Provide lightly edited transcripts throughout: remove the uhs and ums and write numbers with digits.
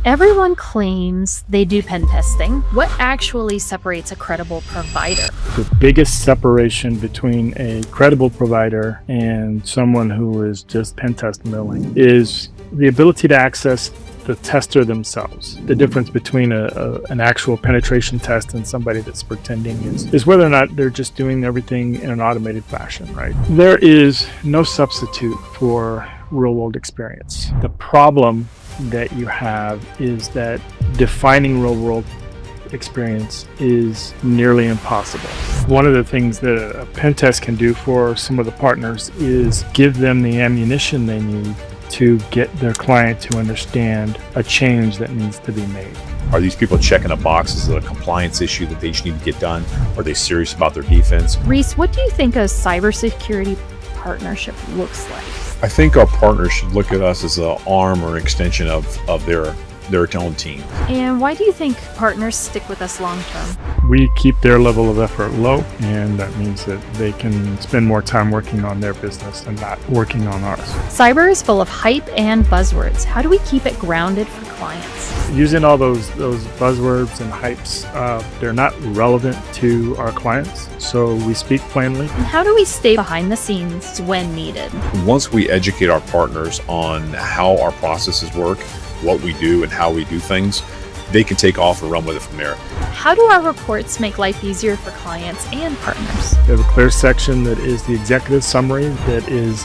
Everyone claims they do pen testing. What actually separates a credible provider? The biggest separation between a credible provider and someone who is just pen test milling is the ability to access the tester themselves. The difference between an actual penetration test and somebody that's pretending is whether or not they're just doing everything in an automated fashion, right? There is no substitute for real world experience. The problem that you have is that defining real world experience is nearly impossible. One of the things that a pen test can do for some of the partners is give them the ammunition they need to get their client to understand a change that needs to be made. Are these people checking a box? Is it a compliance issue that they just need to get done? Are they serious about their defense? Reese, what do you think a cybersecurity partnership looks like? I think our partners should look at us as an arm or extension of their own team. And why do you think partners stick with us long term? We keep their level of effort low, and that means that they can spend more time working on their business and not working on ours. Cyber is full of hype and buzzwords. How do we keep it grounded for clients? Using all those buzzwords and hypes, they're not relevant to our clients, so we speak plainly. And how do we stay behind the scenes when needed? Once we educate our partners on how our processes work, what we do and how we do things, they can take off and run with it from there. How do our reports make life easier for clients and partners? We have a clear section that is the executive summary that is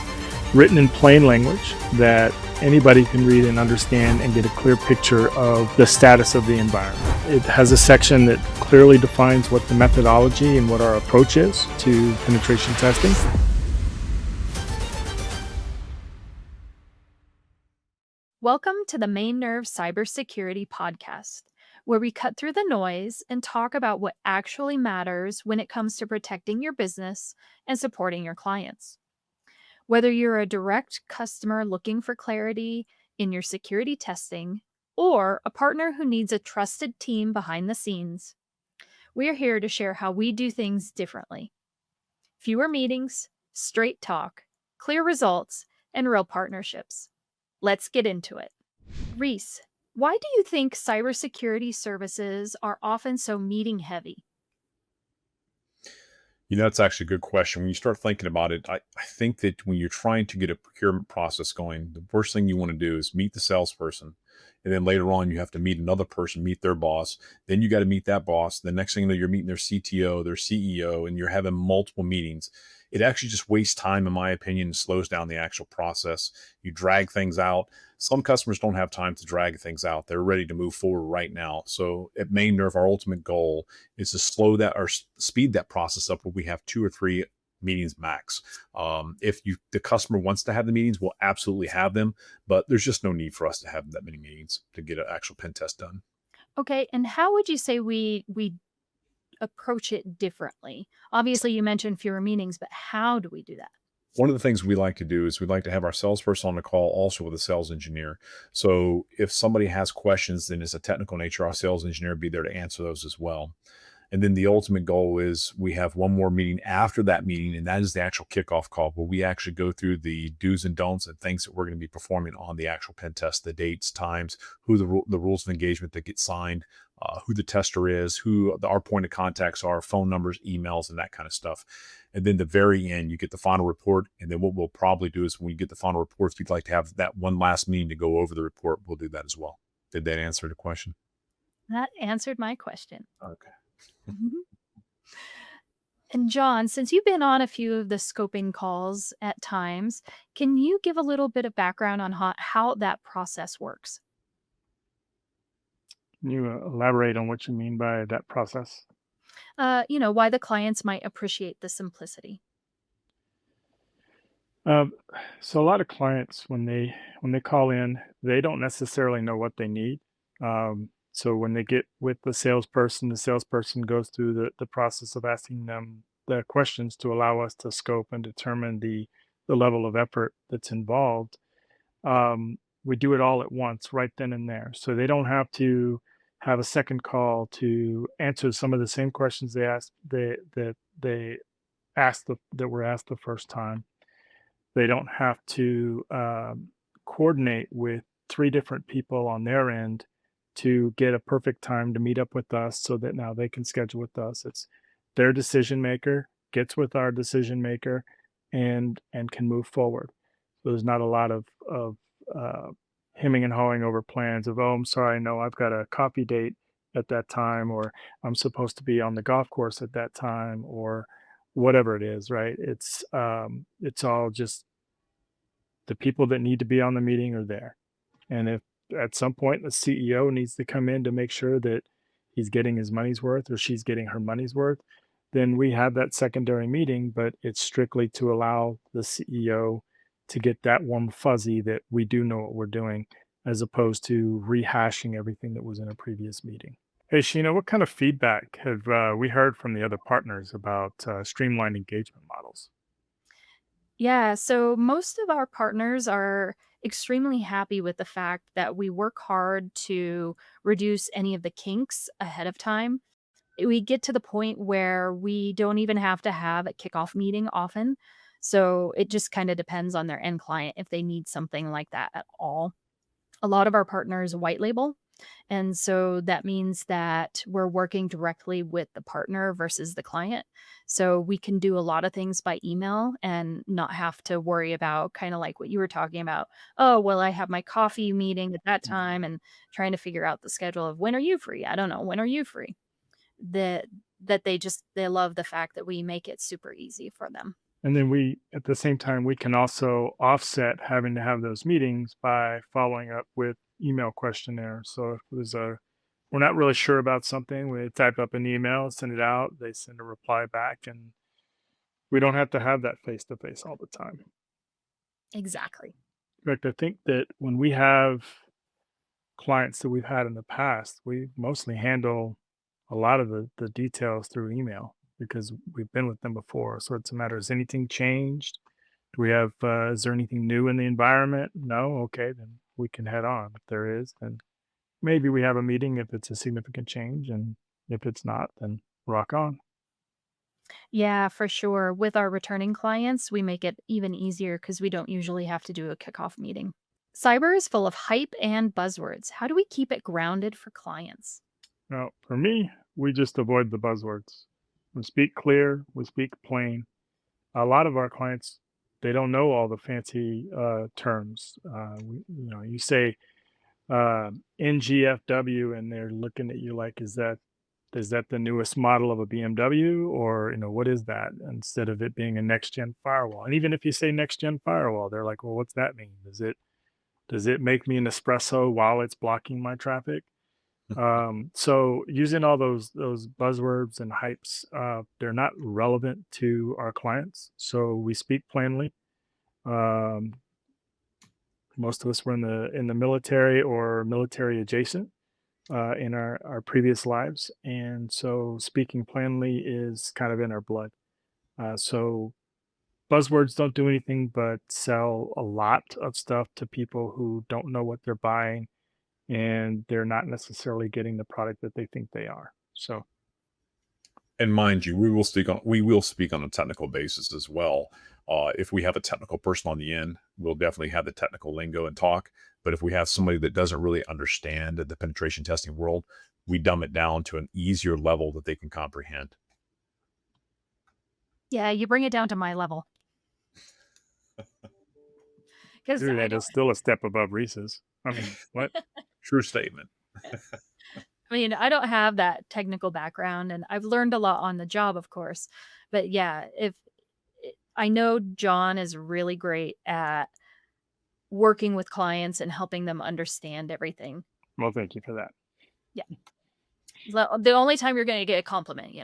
written in plain language that anybody can read and understand and get a clear picture of the status of the environment. It has a section that clearly defines what the methodology and what our approach is to penetration testing. Welcome to the MainNerve Cybersecurity podcast, where we cut through the noise and talk about what actually matters when it comes to protecting your business and supporting your clients. Whether you're a direct customer looking for clarity in your security testing or a partner who needs a trusted team behind the scenes, we're here to share how we do things differently. Fewer meetings, straight talk, clear results, and real partnerships. Let's get into it. Reese, why do you think cybersecurity services are often so meeting heavy? That's actually a good question. When you start thinking about it, I think that when you're trying to get a procurement process going, the worst thing you want to do is meet the salesperson. And then later on, you have to meet another person, meet their boss. Then you got to meet that boss. The next thing you know, you're meeting their CTO, their CEO, and you're having multiple meetings. It actually just wastes time, in my opinion, and slows down the actual process. You drag things out. Some customers don't have time to drag things out. They're ready to move forward right now. So at MainNerve, our ultimate goal is to slow that or speed that process up where we have 2 or 3 meetings max. If the customer wants to have the meetings, we'll absolutely have them, but there's just no need for us to have that many meetings to get an actual pen test done. Okay, and how would you say we approach it differently? Obviously, you mentioned fewer meetings, but how do we do that? One of the things we like to do is we like to have our salesperson on the call also with a sales engineer. So if somebody has questions, then it's a technical nature, our sales engineer will be there to answer those as well. And then the ultimate goal is we have one more meeting after that meeting, and that is the actual kickoff call where we actually go through the do's and don'ts and things that we're going to be performing on the actual pen test, the dates, times, who the rules of engagement that get signed, who the tester is, who our point of contacts are, phone numbers, emails, and that kind of stuff. And then the very end, you get the final report. And then what we'll probably do is when you get the final report, if you'd like to have that one last meeting to go over the report, we'll do that as well. Did that answer the question? That answered my question. Okay. And John, since you've been on a few of the scoping calls at times, can you give a little bit of background on how that process works? Can you elaborate on what you mean by that process? Why the clients might appreciate the simplicity. So a lot of clients, when they call in, they don't necessarily know what they need. So when they get with the salesperson goes through the process of asking them the questions to allow us to scope and determine the level of effort that's involved. We do it all at once, right then and there. So they don't have to have a second call to answer some of the same questions that were asked the first time. They don't have to coordinate with 3 different people on their end to get a perfect time to meet up with us so that now they can schedule with us. It's their decision maker gets with our decision maker and can move forward. So there's not a lot of uh, hemming and hawing over plans of, oh, I'm sorry, no, I've got a coffee date at that time, or I'm supposed to be on the golf course at that time, or whatever it is, right? It's all just the people that need to be on the meeting are there. And if at some point the CEO needs to come in to make sure that he's getting his money's worth or she's getting her money's worth, then we have that secondary meeting, but it's strictly to allow the CEO to get that warm fuzzy that we do know what we're doing, as opposed to rehashing everything that was in a previous meeting. Hey, Sheena, what kind of feedback have we heard from the other partners about streamlined engagement models? Yeah, so most of our partners are extremely happy with the fact that we work hard to reduce any of the kinks ahead of time. We get to the point where we don't even have to have a kickoff meeting often. So it just kind of depends on their end client if they need something like that at all. A lot of our partners white label. And so that means that we're working directly with the partner versus the client. So we can do a lot of things by email and not have to worry about kind of like what you were talking about. Oh, well, I have my coffee meeting at that time and trying to figure out the schedule of when are you free? I don't know. When are you free? That they love the fact that we make it super easy for them. And then we, at the same time, we can also offset having to have those meetings by following up with email questionnaires. So if there's we're not really sure about something, we type up an email, send it out, they send a reply back, and we don't have to have that face to face all the time. Exactly. In fact, I think that when we have clients that we've had in the past, we mostly handle a lot of the details through email because we've been with them before. So it's a matter, has anything changed? Do we have, is there anything new in the environment? No? Okay, then we can head on. If there is, then maybe we have a meeting if it's a significant change. And if it's not, then rock on. Yeah, for sure. With our returning clients, we make it even easier because we don't usually have to do a kickoff meeting. Cyber is full of hype and buzzwords. How do we keep it grounded for clients? Now, for me, we just avoid the buzzwords. We speak clear, we speak plain. A lot of our clients, they don't know all the fancy terms. You say NGFW, and they're looking at you like, is that the newest model of a BMW, or what is that? Instead of it being a next gen firewall, and even if you say next gen firewall, they're like, well, what's that mean? Does it make me an espresso while it's blocking my traffic? So using all those buzzwords and hypes, they're not relevant to our clients. So we speak plainly. Um, Most of us were in the military or military adjacent in our previous lives, and so speaking plainly is kind of in our blood. So buzzwords don't do anything but sell a lot of stuff to people who don't know what they're buying, and they're not necessarily getting the product that they think they are. So And mind you, we will speak on a technical basis as well. If we have a technical person on the end, we'll definitely have the technical lingo and talk. But if we have somebody that doesn't really understand the penetration testing world, we dumb it down to an easier level that they can comprehend. Yeah, you bring it down to my level because dude, I that don't. is still a step above Reese's. I mean, what? True statement. I mean, I don't have that technical background, and I've learned a lot on the job, of course. But yeah, if I know John is really great at working with clients and helping them understand everything. Well, thank you for that. Yeah. The only time you're gonna get a compliment.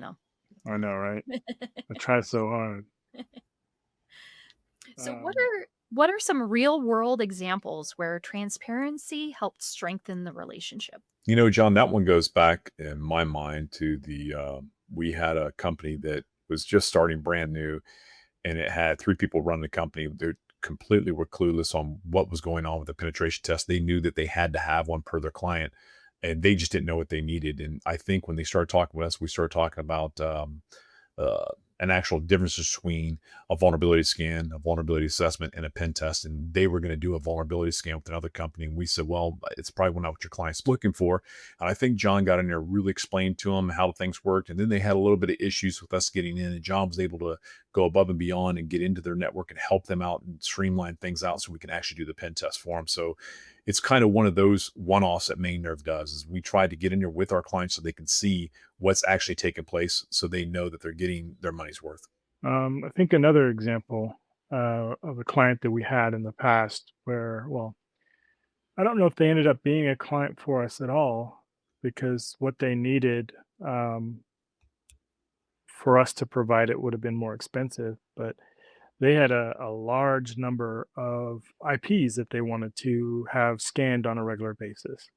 I know, right? I try so hard. So Um, what are some real world examples where transparency helped strengthen the relationship? John, that one goes back in my mind to we had a company that was just starting brand new, and it had three people running the company. They completely were clueless on what was going on with the penetration test. They knew that they had to have one per their client, and they just didn't know what they needed. And I think when they started talking with us, we started talking about uh, an actual difference between a vulnerability scan, a vulnerability assessment, and a pen test. And they were going to do a vulnerability scan with another company. And we said, well, it's probably not what your client's looking for. And I think John got in there, really explained to them how things worked. And then they had a little bit of issues with us getting in. And John was able to go above and beyond and get into their network and help them out and streamline things out so we can actually do the pen test for them. So it's kind of one of those one-offs that MainNerve does is we try to get in there with our clients so they can see what's actually taking place so they know that they're getting their money's worth. I think another example of a client that we had in the past where, well, I don't know if they ended up being a client for us at all because what they needed for us to provide it would have been more expensive. But they had a large number of IPs that they wanted to have scanned on a regular basis.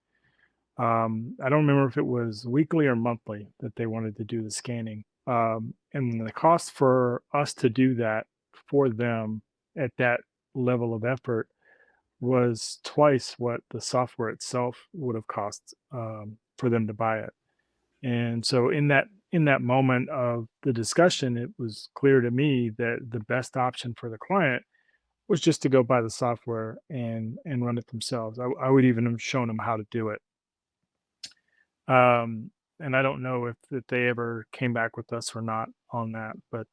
I don't remember if it was weekly or monthly that they wanted to do the scanning. And the cost for us to do that for them at that level of effort was twice what the software itself would have cost for them to buy it. And so in that moment of the discussion, it was clear to me that the best option for the client was just to go buy the software and run it themselves. I would even have shown them how to do it. And I don't know if they ever came back with us or not on that, but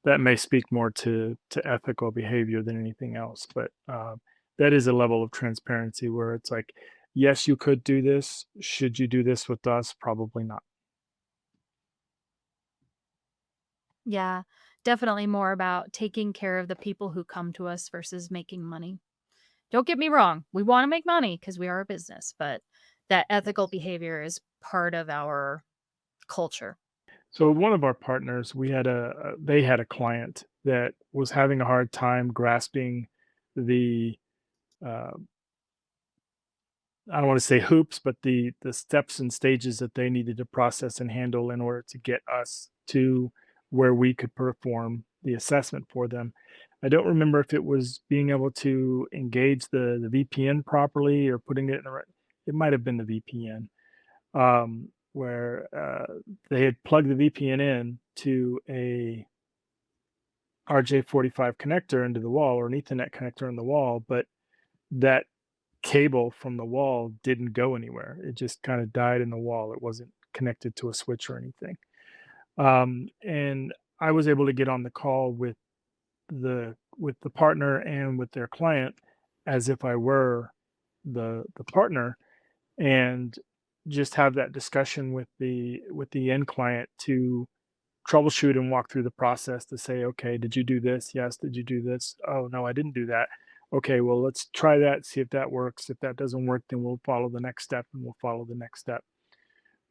that may speak more to ethical behavior than anything else. But that is a level of transparency where it's like, yes, you could do this. Should you do this with us? Probably not. Yeah, definitely more about taking care of the people who come to us versus making money. Don't get me wrong, we wanna make money because we are a business, but that ethical behavior is part of our culture. So one of our partners, they had a client that was having a hard time grasping the uh, I don't want to say hoops, but the steps and stages that they needed to process and handle in order to get us to where we could perform the assessment for them. I don't remember if it was being able to engage the VPN properly or putting it in the right. It might have been the VPN where they had plugged the VPN in to a RJ45 connector into the wall or an Ethernet connector in the wall, but that cable from the wall didn't go anywhere. It just kind of died in the wall. It wasn't connected to a switch or anything. And I was able to get on the call with the partner and with their client as if I were the partner and just have that discussion with the end client to troubleshoot and walk through the process to say, okay, did you do this? Yes. Did you do this? Oh, no, I didn't do that. Okay, well, let's try that, see if that works. If that doesn't work, then we'll follow the next step and we'll follow the next step.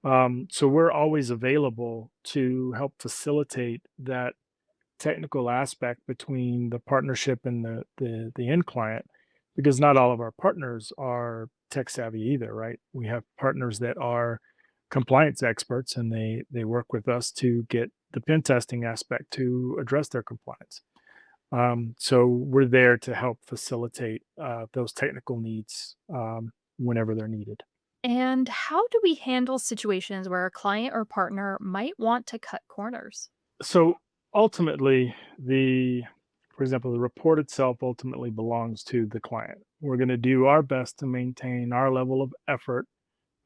So we're always available to help facilitate that technical aspect between the partnership and the end client because not all of our partners are tech savvy either, right? We have partners that are compliance experts and they work with us to get the pen testing aspect to address their compliance. So we're there to help facilitate those technical needs whenever they're needed. And how do we handle situations where a client or partner might want to cut corners? So ultimately, for example, the report itself ultimately belongs to the client. We're going to do our best to maintain our level of effort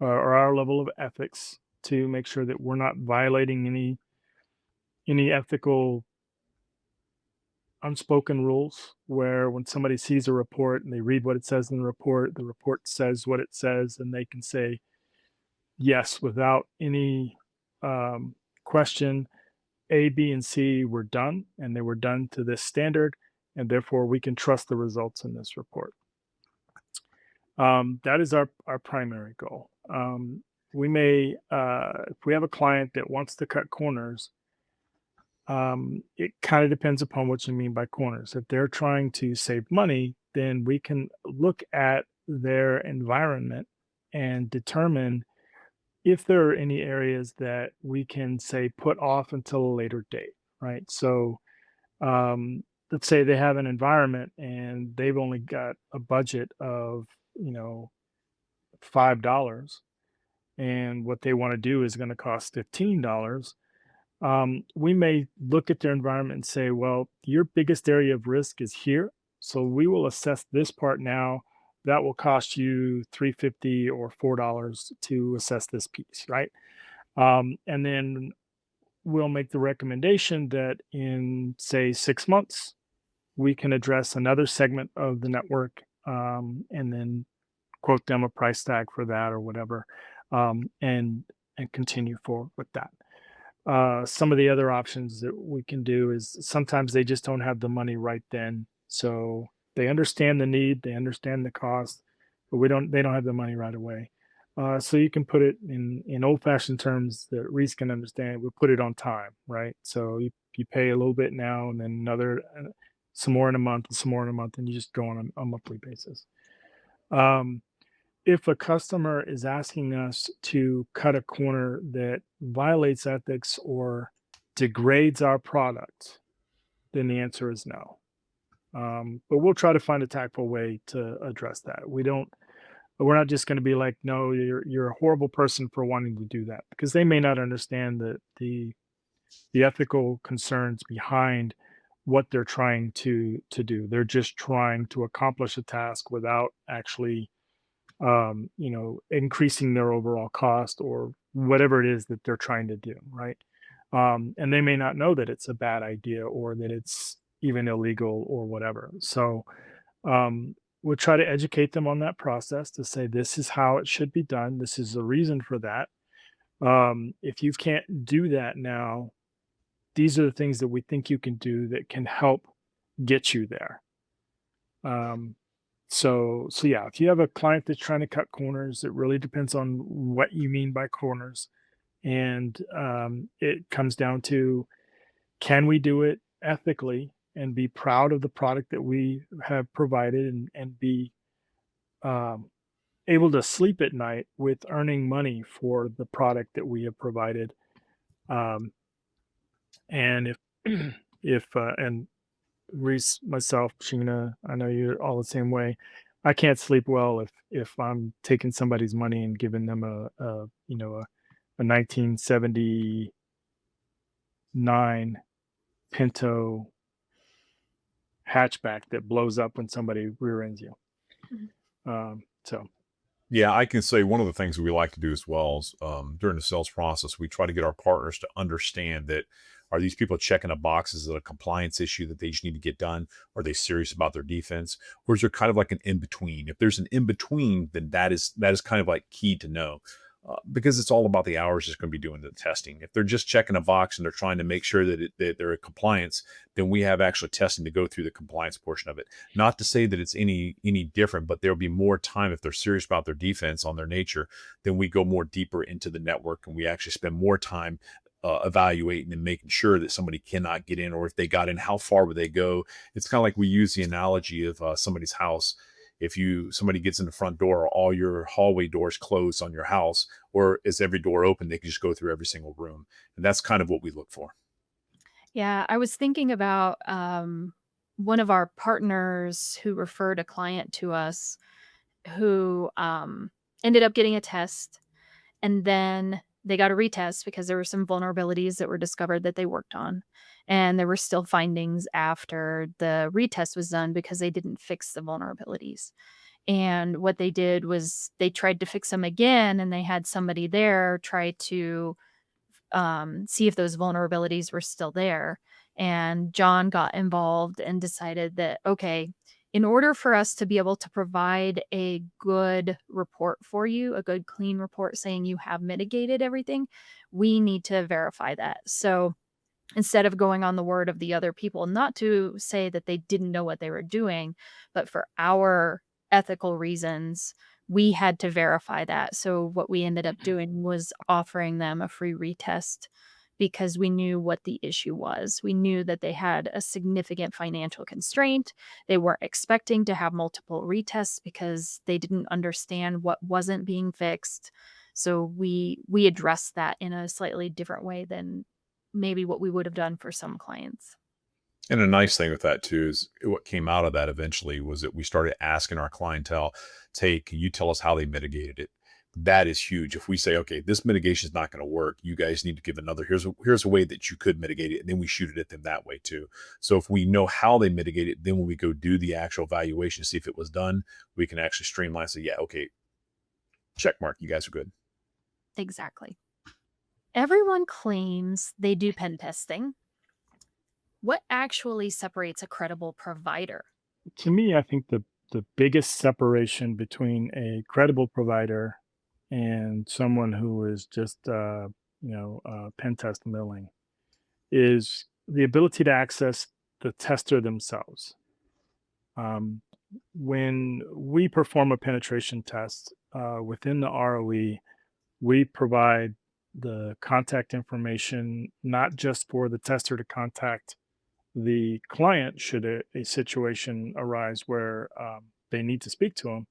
or our level of ethics to make sure that we're not violating any ethical unspoken rules where when somebody sees a report and they read what it says in the report says what it says, and they can say yes without any question. A, B, and C were done, and they were done to this standard, and therefore we can trust the results in this report. That is our primary goal. We may, if we have a client that wants to cut corners, it kind of depends upon what you mean by corners. If they're trying to save money, then we can look at their environment and determine if there are any areas that we can say put off until a later date, right? So let's say they have an environment and they've only got a budget of, you know, $5 and what they want to do is going to cost $15. We may look at their environment and say, well, your biggest area of risk is here. So we will assess this part now. That will cost you 350 or $4 to assess this piece, right? And then we'll make the recommendation that in, say, 6 months, we can address another segment of the network, and then quote them a price tag for that or whatever, and continue forward with that. Some of the other options that we can do is sometimes they just don't have the money right then. So they understand the need, they understand the cost, but they don't have the money right away. So you can put it in old fashioned terms that Reese can understand. We put it on time, right? So you pay a little bit now and then some more in a month, and some more in a month, and you just go on a monthly basis. Um, if a customer is asking us to cut a corner that violates ethics or degrades our product, then the answer is no. But we'll try to find a tactful way to address that. We're not just going to be like, no, you're a horrible person for wanting to do that, because they may not understand the ethical concerns behind what they're trying to do. They're just trying to accomplish a task without actually increasing their overall cost or whatever it is that they're trying to do, right? And they may not know that it's a bad idea or that it's even illegal or whatever. So we'll try to educate them on that process to say this is how it should be done. This is the reason for that. If you can't do that now, these are the things that we think you can do that can help get you there. So yeah, if you have a client that's trying to cut corners, it really depends on what you mean by corners. And it comes down to, can we do it ethically and be proud of the product that we have provided, and be um, able to sleep at night with earning money for the product that we have provided. Um, and and Reese, myself, Sheena, I know you're all the same way. I can't sleep well if I'm taking somebody's money and giving them a 1979 Pinto hatchback that blows up when somebody rear ends you. Mhm. So Yeah, I can say one of the things we like to do as well is during the sales process, we try to get our partners to understand that, are these people checking a box? Is it a compliance issue that they just need to get done? Are they serious about their defense? Or is there kind of like an in between? If there's an in between, then that is kind of like key to know. Because it's all about the hours that's going to be doing the testing. If they're just checking a box and they're trying to make sure that they're in compliance, then we have actually testing to go through the compliance portion of it. Not to say that it's any different, but there'll be more time if they're serious about their defense on their nature. Then we go more deeper into the network and we actually spend more time evaluating and making sure that somebody cannot get in, or if they got in, how far would they go? It's kind of like we use the analogy of somebody's house. If somebody gets in the front door, are all your hallway doors closed on your house, or is every door open? They can just go through every single room, and that's kind of what we look for. Yeah, I was thinking about one of our partners who referred a client to us who ended up getting a test, and then they got a retest because there were some vulnerabilities that were discovered that they worked on. And there were still findings after the retest was done because they didn't fix the vulnerabilities. And what they did was they tried to fix them again, and they had somebody there try to see if those vulnerabilities were still there. And John got involved and decided that, okay, in order for us to be able to provide a good report for you, a good, clean report saying you have mitigated everything, we need to verify that. So instead of going on the word of the other people, not to say that they didn't know what they were doing, but for our ethical reasons, we had to verify that. So what we ended up doing was offering them a free retest because we knew what the issue was. We knew that they had a significant financial constraint. They weren't expecting to have multiple retests because they didn't understand what wasn't being fixed. So we addressed that in a slightly different way than maybe what we would have done for some clients. And a nice thing with that too is what came out of that eventually was that we started asking our clientele, "Hey, can you tell us how they mitigated it?" That is huge. If we say, okay, this mitigation is not going to work, you guys need to give another. Here's a way that you could mitigate it, and then we shoot it at them that way too. So if we know how they mitigate it, then when we go do the actual evaluation, see if it was done, we can actually streamline. Say, yeah, okay, check mark, you guys are good. Exactly. Everyone claims they do pen testing. What actually separates a credible provider? To me, I think the biggest separation between a credible provider and someone who is just pen test milling is the ability to access the tester themselves. Um, when we perform a penetration test within the ROE, we provide the contact information not just for the tester to contact the client should a situation arise where they need to speak to them,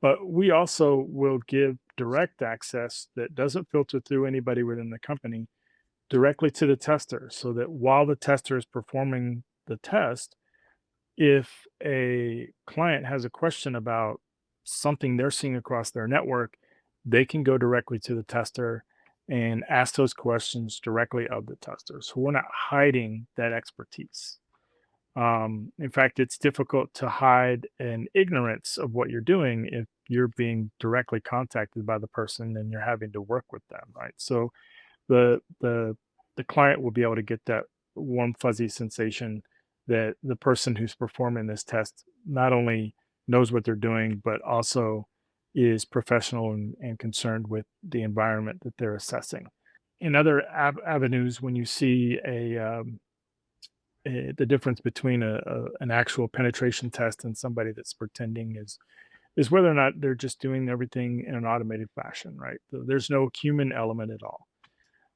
but we also will give direct access that doesn't filter through anybody within the company directly to the tester so that while the tester is performing the test, if a client has a question about something they're seeing across their network, they can go directly to the tester and ask those questions directly of the tester. So we're not hiding that expertise. In fact, it's difficult to hide an ignorance of what you're doing if you're being directly contacted by the person and you're having to work with them, right? So the client will be able to get that warm fuzzy sensation that the person who's performing this test not only knows what they're doing but also is professional and concerned with the environment that they're assessing. In other avenues, when you see the difference between an actual penetration test and somebody that's pretending is whether or not they're just doing everything in an automated fashion, right? There's no human element at all.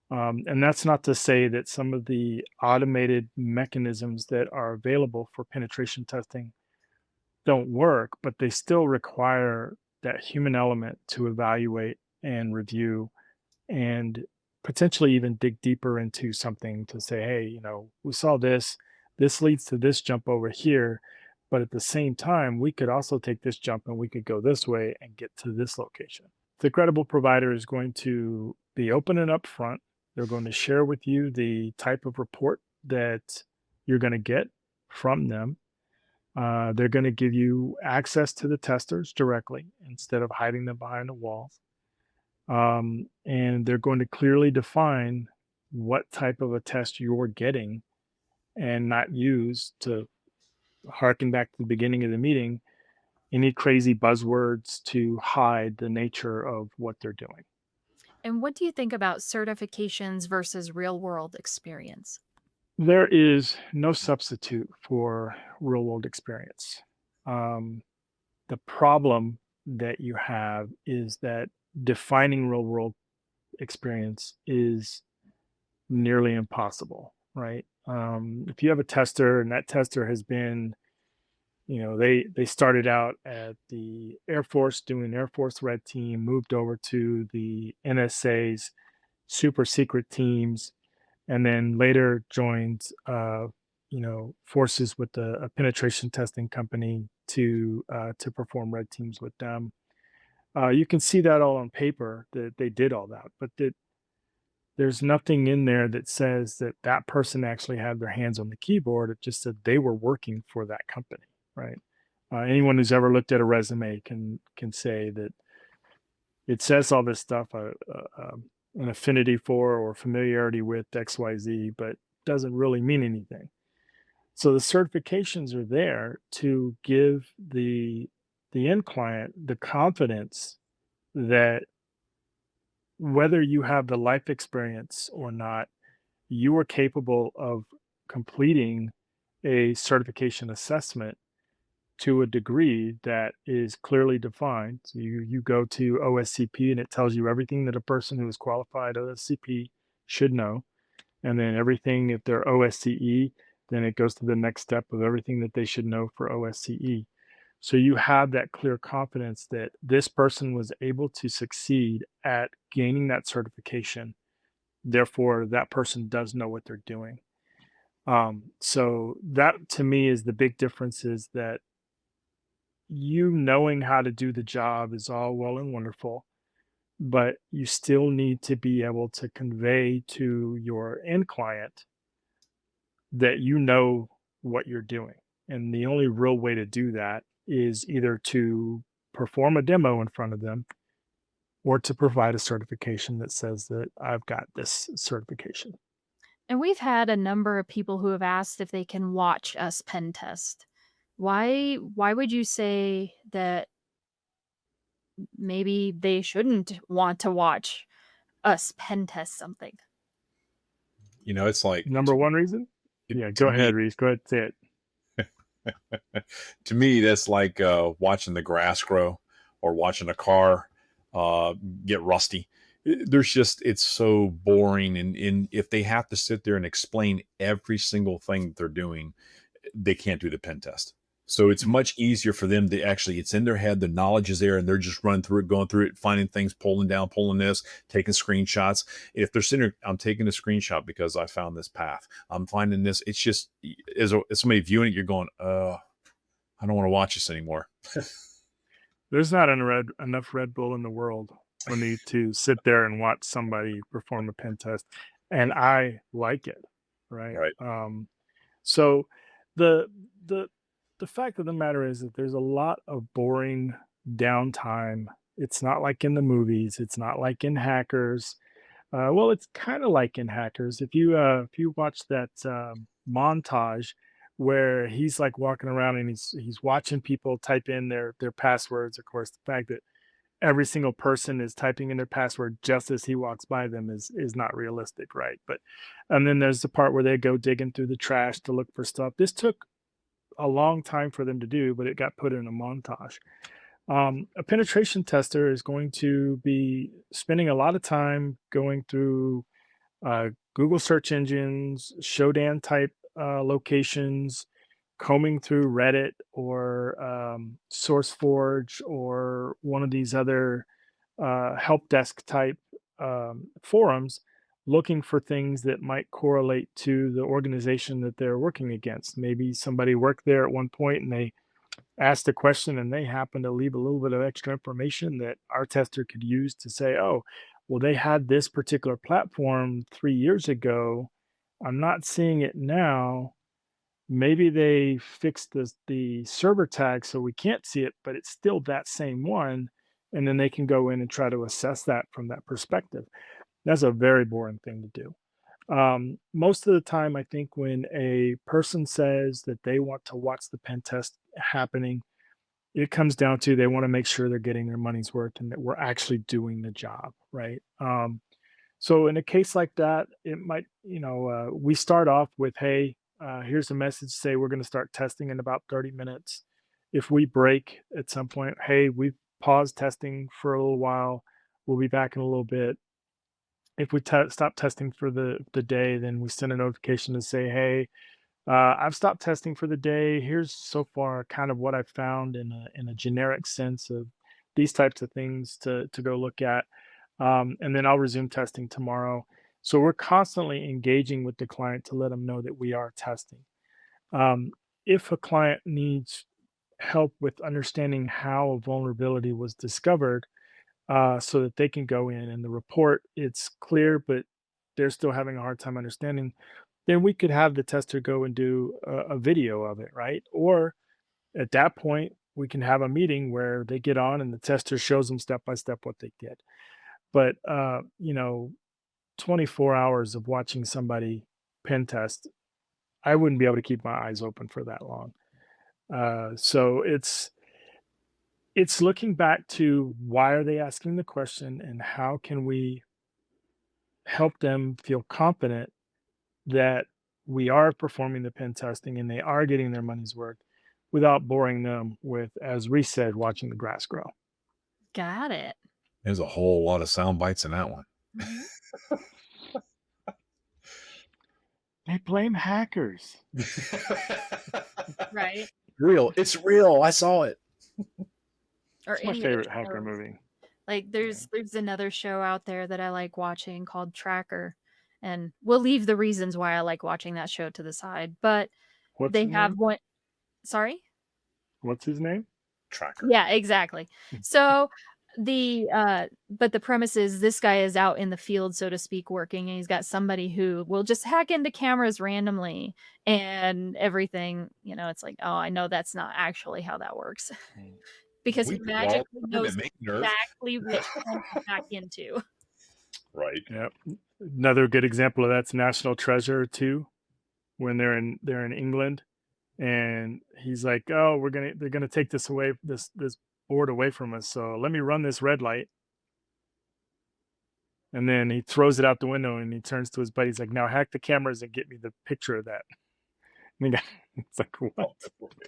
And that's not to say that some of the automated mechanisms that are available for penetration testing don't work, but they still require that human element to evaluate and review and potentially even dig deeper into something to say, hey, we saw this, this leads to this jump over here. But at the same time, we could also take this jump and we could go this way and get to this location. The credible provider is going to be open and upfront. They're going to share with you the type of report that you're going to get from them. They're going to give you access to the testers directly instead of hiding them behind a wall. And they're going to clearly define what type of a test you're getting and not use to harken back to the beginning of the meeting any crazy buzzwords to hide the nature of what they're doing. And what do you think about certifications versus real world experience? There is no substitute for real world experience. Um, the problem that you have is that defining real world experience is nearly impossible, right? If you have a tester and that tester has been, they started out at the Air Force doing Air Force Red Team, moved over to the NSA's super secret teams, and then later joined, forces with a penetration testing company to perform red teams with them. You can see that all on paper that they did all that, but there's nothing in there that says that that person actually had their hands on the keyboard. It just said they were working for that company, right? Anyone who's ever looked at a resume can say that it says all this stuff, an affinity for or familiarity with XYZ, but doesn't really mean anything. So the certifications are there to give the end client the confidence that whether you have the life experience or not, you are capable of completing a certification assessment to a degree that is clearly defined. So you go to OSCP and it tells you everything that a person who is qualified OSCP should know. And then everything, if they're OSCE, then it goes to the next step of everything that they should know for OSCE. So you have that clear confidence that this person was able to succeed at gaining that certification. Therefore, that person does know what they're doing. So that to me is the big difference is that you knowing how to do the job is all well and wonderful. but you still need to be able to convey to your end client that you know what you're doing. And the only real way to do that is either to perform a demo in front of them or to provide a certification that says that I've got this certification. And we've had a number of people who have asked if they can watch us pen test. Why would you say that maybe they shouldn't want to watch us pen test something? It's like Number one reason? Yeah, to go me, ahead, Reese. Go ahead, say it. to me, that's like watching the grass grow or watching a car uh, get rusty. There's just, it's so boring. And if they have to sit there and explain every single thing that they're doing, they can't do the pen test. So it's much easier for them to actually, it's in their head, the knowledge is there, and they're just running through it, going through it, finding things, pulling down, pulling this, taking screenshots. If they're sitting there, I'm taking a screenshot because I found this path. I'm finding this. It's just, as somebody viewing it, you're going, I don't want to watch this anymore. There's not enough Red Bull in the world for me to sit there and watch somebody perform a pen test, and I like it, right? Right. So the the the fact of the matter is that there's a lot of boring downtime. It's not like in the movies. It's not like in Hackers. Well, it's kind of like in Hackers. If you watch that montage where he's like walking around and he's watching people type in their passwords. Of course, the fact that every single person is typing in their password just as he walks by them is not realistic, right? But and then there's the part where they go digging through the trash to look for stuff. This took a long time for them to do, but it got put in a montage. A penetration tester is going to be spending a lot of time going through Google search engines, Shodan type locations, combing through Reddit or SourceForge or one of these other help desk type forums, looking for things that might correlate to the organization that they're working against. Maybe somebody worked there at one point and they asked a question and they happen to leave a little bit of extra information that our tester could use to say, oh, well, they had this particular platform 3 years ago. I'm not seeing it now. Maybe they fixed the server tag so we can't see it, but it's still that same one. And then they can go in and try to assess that from that perspective. That's a very boring thing to do. Most of the time, I think when a person says that they want to watch the pen test happening, it comes down to they want to make sure they're getting their money's worth and that we're actually doing the job, right? So in a case like that, it might, we start off with, hey, here's a message, say we're going to start testing in about 30 minutes. If we break at some point, hey, we've paused testing for a little while. We'll be back in a little bit. If we stop testing for the day, then we send a notification to say, hey, I've stopped testing for the day. Here's so far kind of what I've found in a generic sense of these types of things to go look at, and then I'll resume testing tomorrow. So we're constantly engaging with the client to let them know that we are testing. Um, if a client needs help with understanding how a vulnerability was discovered, so that they can go in and the report it's clear, but they're still having a hard time understanding, then we could have the tester go and do a video of it, right? Or at that point, we can have a meeting where they get on and the tester shows them step by step what they did. But 24 hours of watching somebody pen test, I wouldn't be able to keep my eyes open for that long. So it's looking back to why are they asking the question and how can we help them feel confident that we are performing the pen testing and they are getting their money's worth without boring them with, as Reese said, watching the grass grow. Got it. There's a whole lot of sound bites in that one. Mhm. They blame hackers. Right. Real. It's real. I saw it. Or It's my any other favorite hacker shows. movie. Like Yeah. there's another show out there that I like watching called Tracker, and we'll leave the reasons why I like watching that show to the side, but What's they his have name? one. Sorry? What's his name? Tracker. Yeah, exactly. So But the premise is this guy is out in the field, so to speak, working, and he's got somebody who will just hack into cameras randomly and everything, it's like, "Oh, I know that's not actually how that works." Because he We do all magically the time knows at MainNerve. exactly which one to hack into. Right. Yep. Another good example of that's National Treasure too, when they're in England, and he's like, "Oh, they're gonna take this board away from us. So let me run this red light." And then he throws it out the window and he turns to his buddy. He's like, "Now hack the cameras and get me the picture of that." And the guy, it's like, "What?" Well,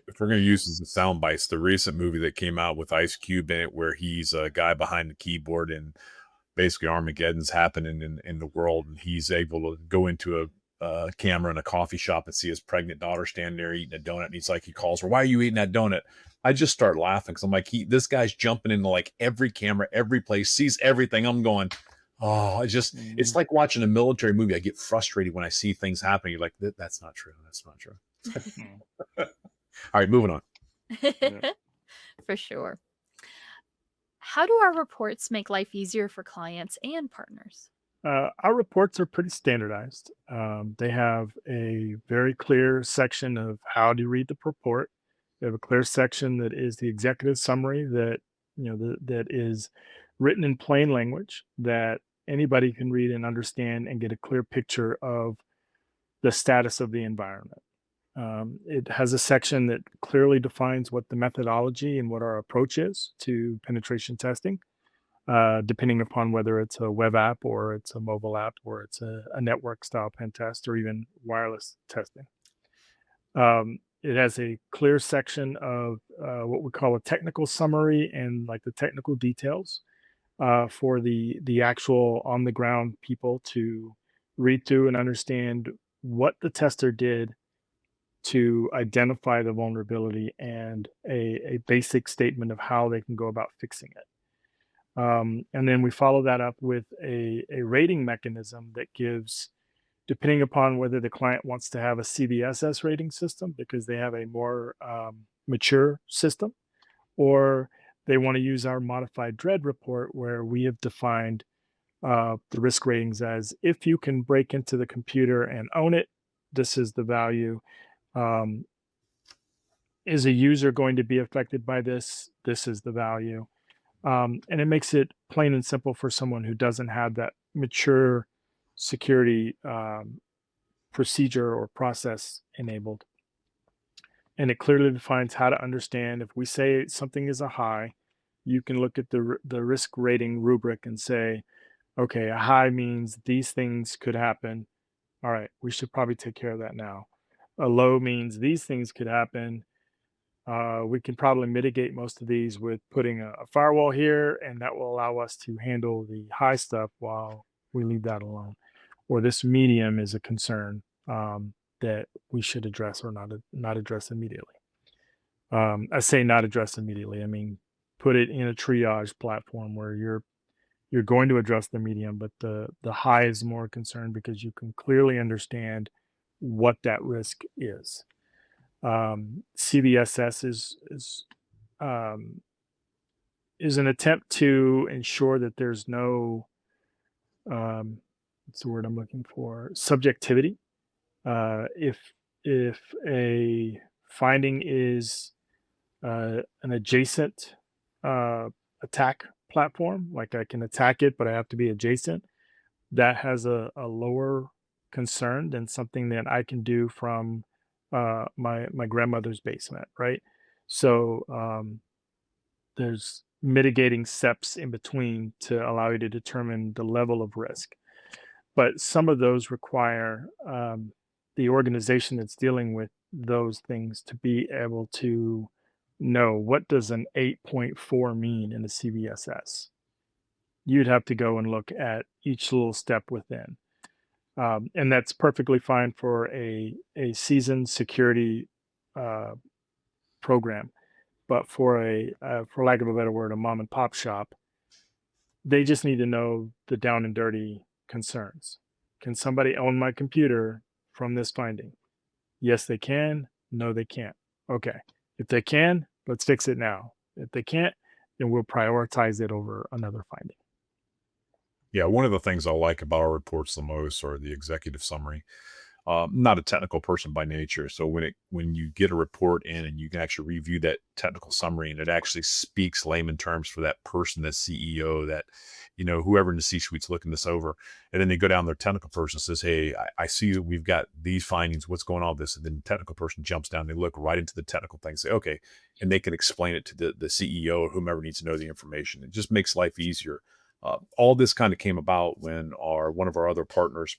if we're going to use this as sound bites, the recent movie that came out with Ice Cube in it, where he's a guy behind the keyboard and basically Armageddon's happening in the world, and he's able to go into a camera in a coffee shop and see his pregnant daughter standing there eating a donut. And he's like, he calls her, "Why are you eating that donut?" I just start laughing because I'm like, this guy's jumping into like every camera, every place, sees everything. I'm going, oh, it's Mhm. like watching a military movie. I get frustrated when I see things happening. You're like, that's not true. That's not true. Mm. All right, moving on. Yeah. For sure. How do our reports make life easier for clients and partners? Our reports are pretty standardized. They have a very clear section of how to read the report. They have a clear section that is the executive summary that that is written in plain language that anybody can read and understand and get a clear picture of the status of the environment. It has a section that clearly defines what the methodology and what our approach is to penetration testing, depending upon whether it's a web app or it's a mobile app or it's a network style pen test or even wireless testing. It has a clear section of what we call a technical summary and like the technical details for the actual on the ground people to read through and understand what the tester did to identify the vulnerability and a basic statement of how they can go about fixing it. And then we follow that up with a rating mechanism that gives, depending upon whether the client wants to have a CVSS rating system because they have a more mature system, or they want to use our modified dread report where we have defined the risk ratings as if you can break into the computer and own it, this is the value. Um, is a user going to be affected by this? This is the value. And it makes it plain and simple for someone who doesn't have that mature security procedure or process enabled. And it clearly defines how to understand if we say something is a high, you can look at the risk rating rubric and say, okay, a high means these things could happen. All right, we should probably take care of that now. A low means these things could happen. We can probably mitigate most of these with putting a firewall here, and that will allow us to handle the high stuff while we leave that alone. Or this medium is a concern that we should address or not address immediately. I say not address immediately. I mean, put it in a triage platform where you're going to address the medium, but the high is more concerned because you can clearly understand what that risk is. CVSS um, is an attempt to ensure that there's no what's the word I'm looking for, subjectivity. If a finding is an adjacent uh, attack platform, like I can attack it, but I have to be adjacent, that has a lower concern than something that I can do from my grandmother's basement, right? So there's mitigating steps in between to allow you to determine the level of risk. But some of those require the organization that's dealing with those things to be able to know what does an 8.4 mean in the CVSS. You'd have to go and look at each little step within. And that's perfectly fine for a seasoned security uh, program. But for lack of a better word, a mom and pop shop, they just need to know the down and dirty concerns. Can somebody own my computer from this finding? Yes, they can. No, they can't. Okay. If they can, let's fix it now. If they can't, then we'll prioritize it over another finding. Yeah, one of the things I like about our reports the most are the executive summary. Not a technical person by nature, so when you get a report in and you can actually review that technical summary and it actually speaks layman terms for that person, that CEO, that whoever in the C-suite's looking this over, and then they go down their technical person and says, "Hey, I see that we've got these findings. What's going on with this?" And then the technical person jumps down. They look right into the technical thing, say, "Okay," and they can explain it to the CEO or whomever needs to know the information. It just makes life easier. All this kind of came about when one of our other partners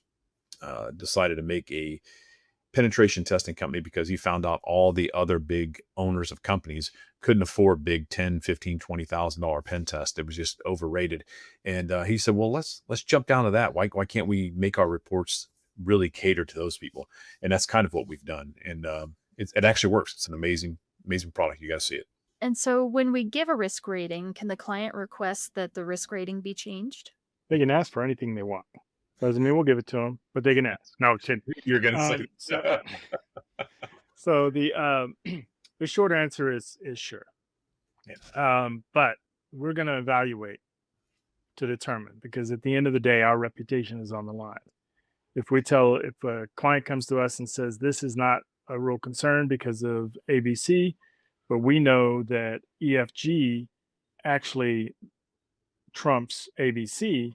decided to make a penetration testing company because he found out all the other big owners of companies couldn't afford big 10, 15, $20,000 pen test. It was just overrated. And he said, well, let's jump down to that. Why can't we make our reports really cater to those people? And that's kind of what we've done. And it actually works. It's an amazing, amazing product. You got to see it. And so when we give a risk rating, can the client request that the risk rating be changed? They can ask for anything they want. Doesn't mean we'll give it to them, but they can ask. No, kidding. You're going to say So the the short answer is sure. Yeah. But we're going to evaluate to determine, because at the end of the day, our reputation is on the line. If a client comes to us and says this is not a real concern because of ABC, but we know that EFG actually trumps ABC,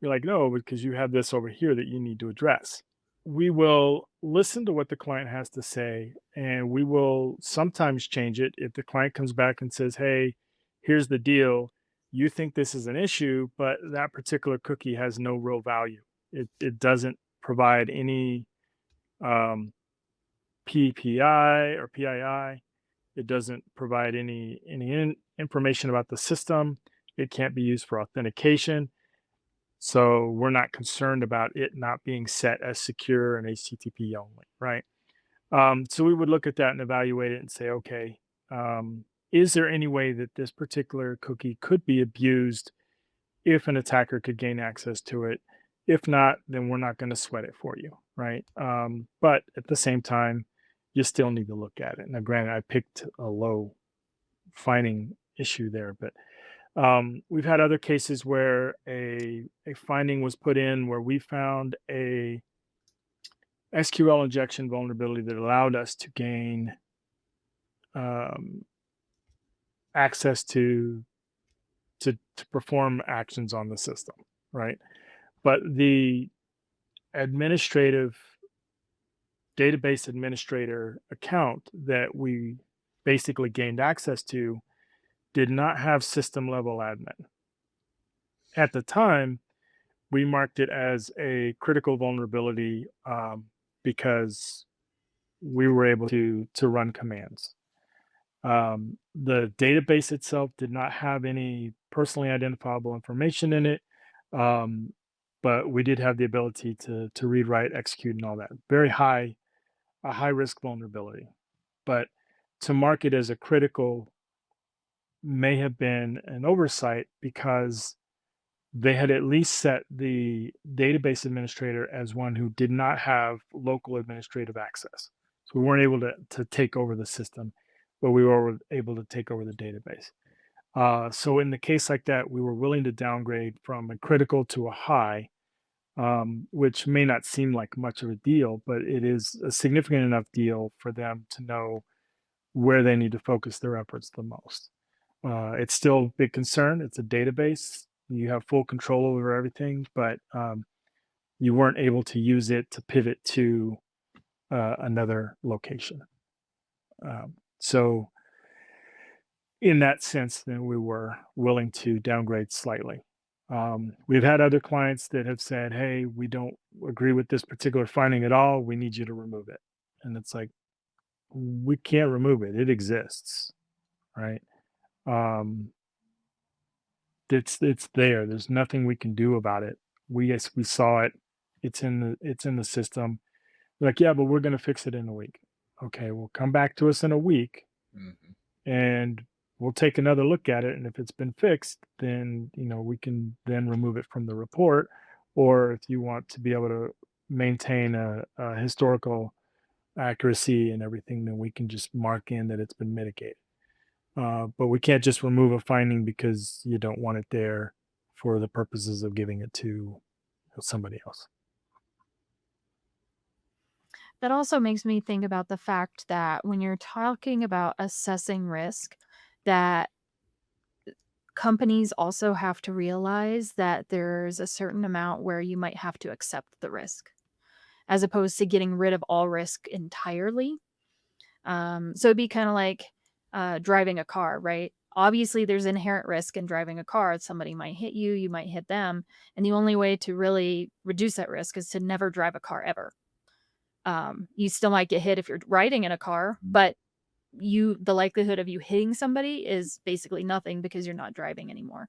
you're like, no, because you have this over here that you need to address. We will listen to what the client has to say, and we will sometimes change it if the client comes back and says, hey, here's the deal. You think this is an issue, but that particular cookie has no real value. It doesn't provide any PPI or PII. It doesn't provide any information about the system. It can't be used for authentication. So we're not concerned about it not being set as secure and HTTP only, right? So we would look at that and evaluate it and say, okay, is there any way that this particular cookie could be abused if an attacker could gain access to it? If not, then we're not going to sweat it for you, right? But at the same time, you still need to look at it. Now, granted, I picked a low finding issue there, but we've had other cases where a finding was put in where we found a SQL injection vulnerability that allowed us to gain access to perform actions on the system, right? But the database administrator account that we basically gained access to did not have system level admin. At the time, we marked it as a critical vulnerability because we were able to run commands. The database itself did not have any personally identifiable information in it, but we did have the ability to read, write, execute, and all that. A high risk vulnerability. But to mark it as a critical may have been an oversight because they had at least set the database administrator as one who did not have local administrative access. So we weren't able to take over the system, but we were able to take over the database. So in the case like that, we were willing to downgrade from a critical to a high, which may not seem like much of a deal, but it is a significant enough deal for them to know where they need to focus their efforts the most. It's still a big concern. It's a database. You have full control over everything, but you weren't able to use it to pivot to another location. So in that sense, then we were willing to downgrade slightly. We've had other clients that have said, hey, we don't agree with this particular finding at all. We need you to remove it. And it's like, we can't remove it. It exists, right? It's there. There's nothing we can do about it. We saw it. It's in the system. Like, yeah, but we're gonna fix it in a week. Okay, well, come back to us in a week, and we'll take another look at it. And if it's been fixed, then we can then remove it from the report. Or if you want to be able to maintain a historical accuracy and everything, then we can just mark in that it's been mitigated. But we can't just remove a finding because you don't want it there for the purposes of giving it to somebody else. That also makes me think about the fact that when you're talking about assessing risk, that companies also have to realize that there's a certain amount where you might have to accept the risk, as opposed to getting rid of all risk entirely. So it'd be kind of like driving a car, right? Obviously, there's inherent risk in driving a car. Somebody might hit you, you might hit them. And the only way to really reduce that risk is to never drive a car ever. You still might get hit if you're riding in a car, but the likelihood of you hitting somebody is basically nothing because you're not driving anymore.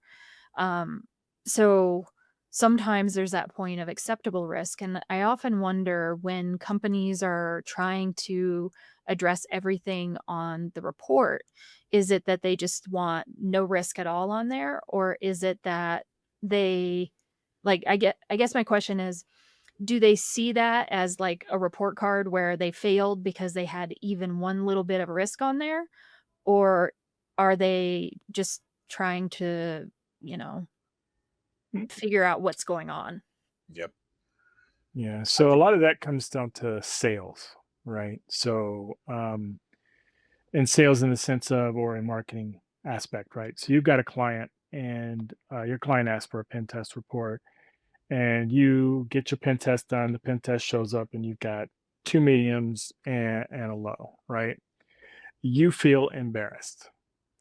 Um, so sometimes there's that point of acceptable risk. And I often wonder when companies are trying to address everything on the report, is it that they just want no risk at all on there? Or is it that they I guess my question is, do they see that as like a report card where they failed because they had even one little bit of risk on there? Or are they just trying to, you know, Mm. figure out what's going on? Yep. Yeah. I So a think lot of that comes down to sales, right? So, in sales in the sense of, or in marketing aspect, right? So you've got a client and your client asks for a pen test report and you get your pen test done. The pen test shows up and you've got two mediums and a low, right? You feel embarrassed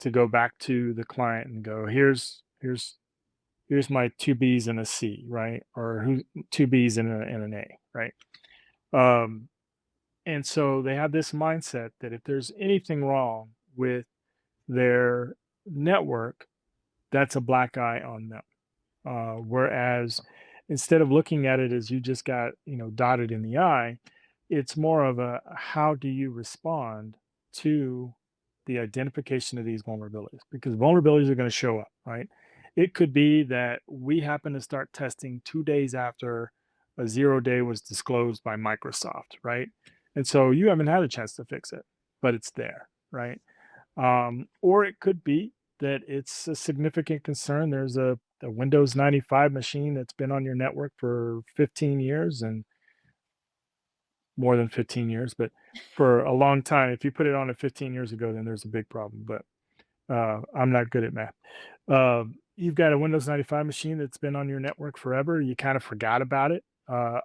to go back to the client and go, here's my two B's and a C, right? Or two B's and an A, right? Um, and so they have this mindset that if there's anything wrong with their network, that's a black eye on them. Whereas instead of looking at it as you just got, dotted in the eye, it's more of a how do you respond to the identification of these vulnerabilities? Because vulnerabilities are going to show up, right? It could be that we happen to start testing 2 days after a 0 day was disclosed by Microsoft, right? And so you haven't had a chance to fix it, but it's there, right? Or it could be that it's a significant concern. There's a Windows 95 machine that's been on your network for 15 years and more than 15 years, but for a long time. If you put it on it 15 years ago, then there's a big problem. But I'm not good at math. You've got a Windows 95 machine that's been on your network forever. You kind of forgot about it.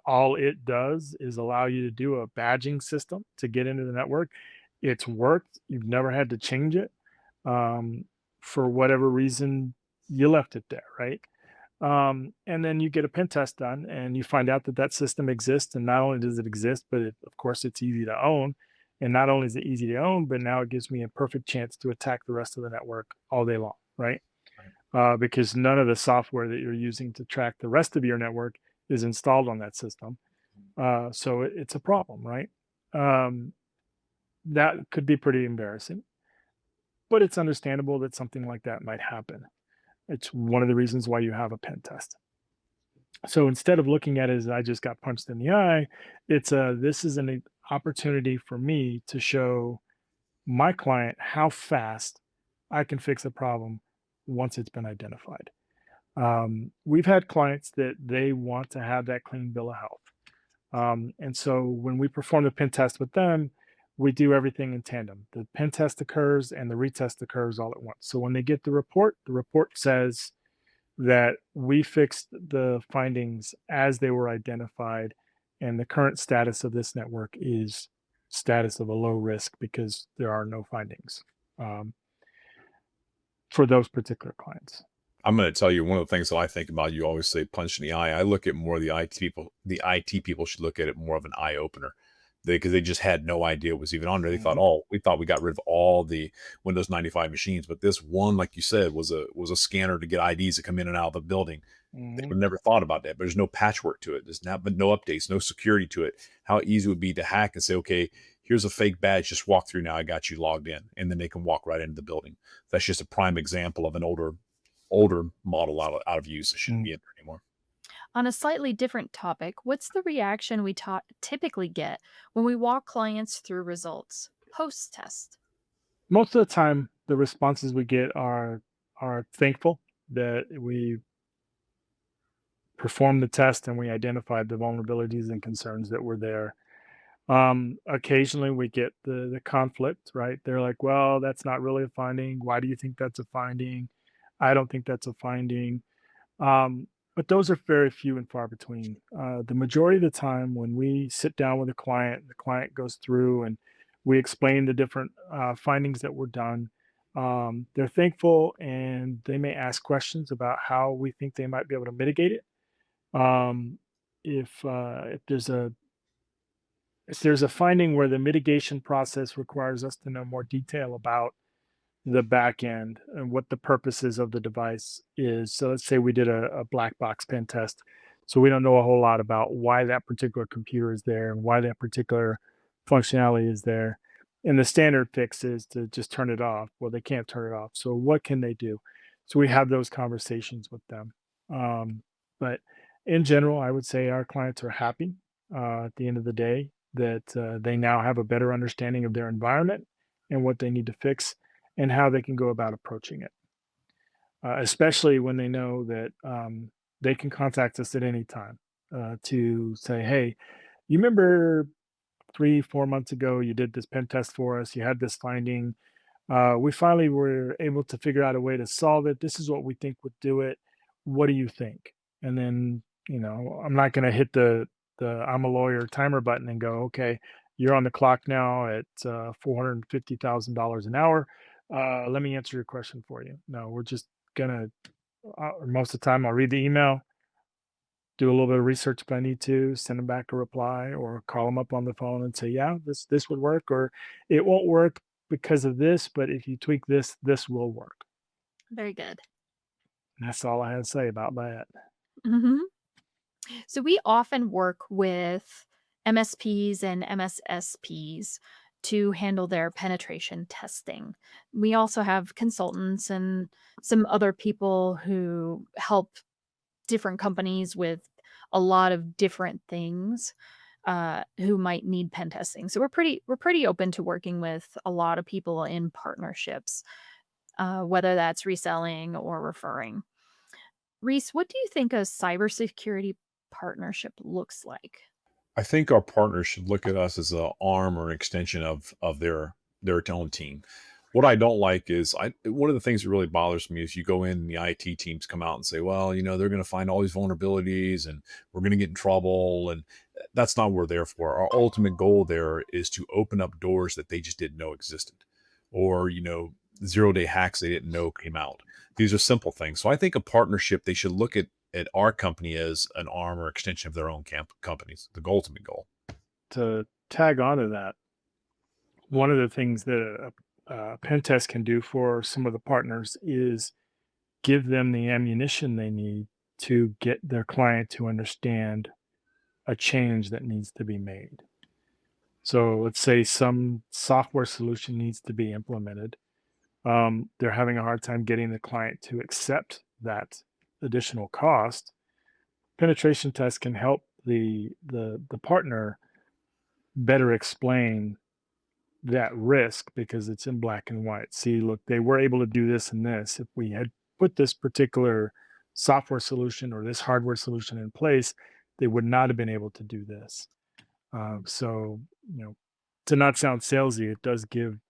All it does is allow you to do a badging system to get into the network. It's worked. You've never had to change it. Um, for whatever reason, you left it there, right? And then you get a pen test done and you find out that that system exists. And not only does it exist, but of course, it's easy to own. And not only is it easy to own, but now it gives me a perfect chance to attack the rest of the network all day long, right? Because none of the software that you're using to track the rest of your network is installed on that system. So it's a problem, right? Um, that could be pretty embarrassing, but it's understandable that something like that might happen. It's one of the reasons why you have a pen test. So instead of looking at it as I just got punched in the eye, this is an opportunity for me to show my client how fast I can fix a problem once it's been identified. We've had clients that they want to have that clean bill of health. And so when we perform the pen test with them, we do everything in tandem. The pen test occurs and the retest occurs all at once. So when they get the report says that we fixed the findings as they were identified, and the current status of this network is status of a low risk because there are no findings um, for those particular clients. I'm going to tell you one of the things that I think about. You always say punch in the eye. I look at more of the IT people. The IT people should look at it more of an eye opener because they just had no idea it was even on there. They thought, Mhm, oh, we thought we got rid of all the Windows 95 machines, but this one, like you said, was a scanner to get IDs to come in and out of the building. They mhm, would never thought about that. But there's no patchwork to it. There's not, but no updates, no security to it. How easy it would be to hack and say, okay, here's a fake badge. Just walk through now. I got you logged in, and then they can walk right into the building. That's just a prime example of an older model out of use. It shouldn't mhm. be in there anymore. On a slightly different topic, what's the reaction we typically get when we walk clients through results post test? Most of the time, the responses we get are thankful that we performed the test and we identified the vulnerabilities and concerns that were there. Occasionally we get the conflict, right? They're like, well, that's not really a finding. Why do you think that's a finding? I don't think that's a finding. Um, but those are very few and far between. The majority of the time, when we sit down with a client, the client goes through and we explain the different findings that were done. They're thankful and they may ask questions about how we think they might be able to mitigate it. Um, if there's a finding where the mitigation process requires us to know more detail about the back end and what the purposes of the device is. So let's say we did a black box pen test. So we don't know a whole lot about why that particular computer is there and why that particular functionality is there. And the standard fix is to just turn it off. Well, they can't turn it off. So what can they do? So we have those conversations with them. But in general, I would say our clients are happy at the end of the day that they now have a better understanding of their environment and what they need to fix and how they can go about approaching it, especially when they know that they can contact us at any time to say, hey, you remember 3, 4 months ago, you did this pen test for us, you had this finding. We finally were able to figure out a way to solve it. This is what we think would do it. What do you think? And then, I'm not going to hit the I'm a lawyer timer button and go, okay, you're on the clock now at $450,000 an hour. Let me answer your question for you. No, we're just gonna. Most of the time, I'll read the email, do a little bit of research if I need to, send them back a reply, or call them up on the phone and say, yeah, this would work, or it won't work because of this, but if you tweak this, this will work. Very good. And that's all I had to say about that. Mhm. So we often work with MSPs and MSSPs to handle their penetration testing. We also have consultants and some other people who help different companies with a lot of different things who might need pen testing. So we're pretty open to working with a lot of people in partnerships, whether that's reselling or referring. Reese, what do you think a cybersecurity partnership looks like? I think our partners should look at us as an arm or an extension of their own team. What I don't like is one of the things that really bothers me is you go in and the IT teams come out and say, well, they're going to find all these vulnerabilities and we're going to get in trouble. And that's not what we're there for. Our ultimate goal there is to open up doors that they just didn't know existed, or, 0-day hacks they didn't know came out. These are simple things. So I think a partnership, they should look at our company as an arm or extension of their own companies, the ultimate goal. To tag on to that, one of the things that a pen test can do for some of the partners is give them the ammunition they need to get their client to understand a change that needs to be made. So let's say some software solution needs to be implemented. They're having a hard time getting the client to accept that additional cost. Penetration tests can help the partner better explain that risk because it's in black and white. See, look, they were able to do this and this. If we had put this particular software solution or this hardware solution in place, they would not have been able to do this. So, to not sound salesy, it does give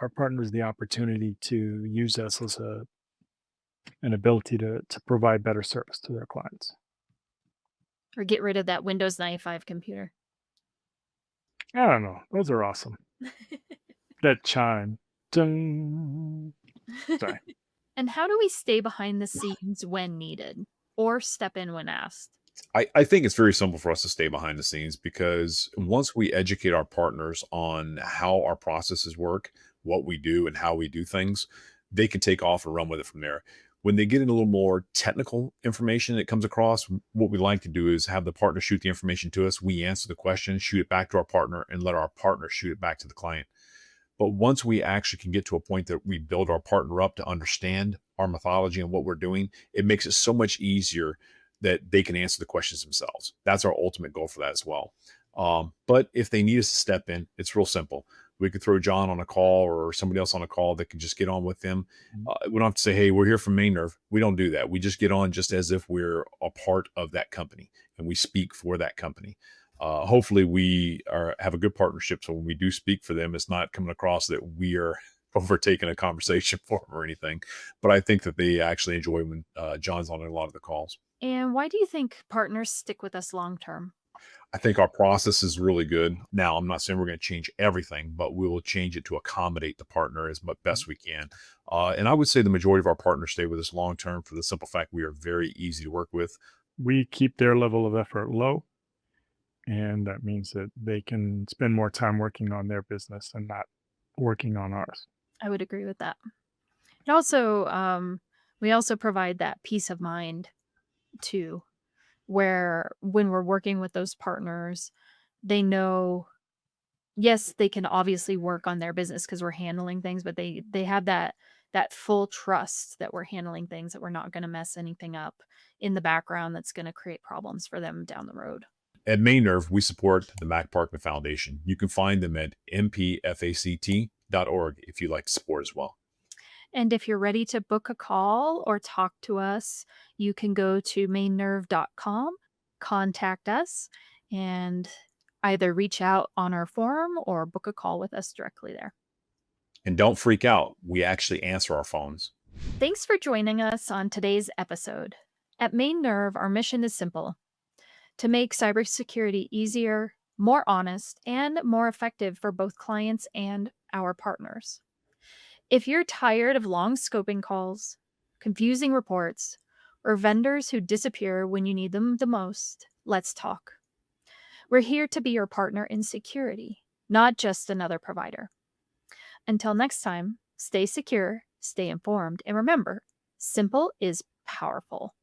our partners the opportunity to use us as an ability to provide better service to their clients. Or get rid of that Windows 95 computer? I don't know. Those are awesome. That chime. Ding. Sorry. And how do we stay behind the scenes when needed or step in when asked? I think it's very simple for us to stay behind the scenes because once we educate our partners on how our processes work, what we do, and how we do things, they can take off and run with it from there. When they get in a little more technical information that comes across, what we like to do is have the partner shoot the information to us. We answer the question, shoot it back to our partner, and let our partner shoot it back to the client. But once we actually can get to a point that we build our partner up to understand our mythology and what we're doing, it makes it so much easier that they can answer the questions themselves. That's our ultimate goal for that as well. But if they need us to step in, it's real simple. We could throw John on a call or somebody else on a call that can just get on with them. Mhm. We don't have to say, "Hey, we're here from MainNerve." We don't do that. We just get on just as if we're a part of that company and we speak for that company. Hopefully, have a good partnership. So when we do speak for them, it's not coming across that we are overtaking a conversation for them or anything. But I think that they actually enjoy when John's on a lot of the calls. And why do you think partners stick with us long term? I think our process is really good. Now, I'm not saying we're going to change everything, but we will change it to accommodate the partner as much best we can. And I would say the majority of our partners stay with us long term for the simple fact we are very easy to work with. We keep their level of effort low, and that means that they can spend more time working on their business and not working on ours. I would agree with that. It also, we also provide that peace of mind too, where when we're working with those partners, they know, yes, they can obviously work on their business because we're handling things, but they have that full trust that we're handling things, that we're not going to mess anything up in the background that's going to create problems for them down the road. At MainNerve, we support the Mac Parkman Foundation. You can find them at mpfact.org if you'd like to support as well. And if you're ready to book a call or talk to us, you can go to mainnerve.com, contact us, and either reach out on our forum or book a call with us directly there. And don't freak out. We actually answer our phones. Thanks for joining us on today's episode. At MainNerve, our mission is simple: to make cybersecurity easier, more honest, and more effective for both clients and our partners. If you're tired of long scoping calls, confusing reports, or vendors who disappear when you need them the most, let's talk. We're here to be your partner in security, not just another provider. Until next time, stay secure, stay informed, and remember, simple is powerful.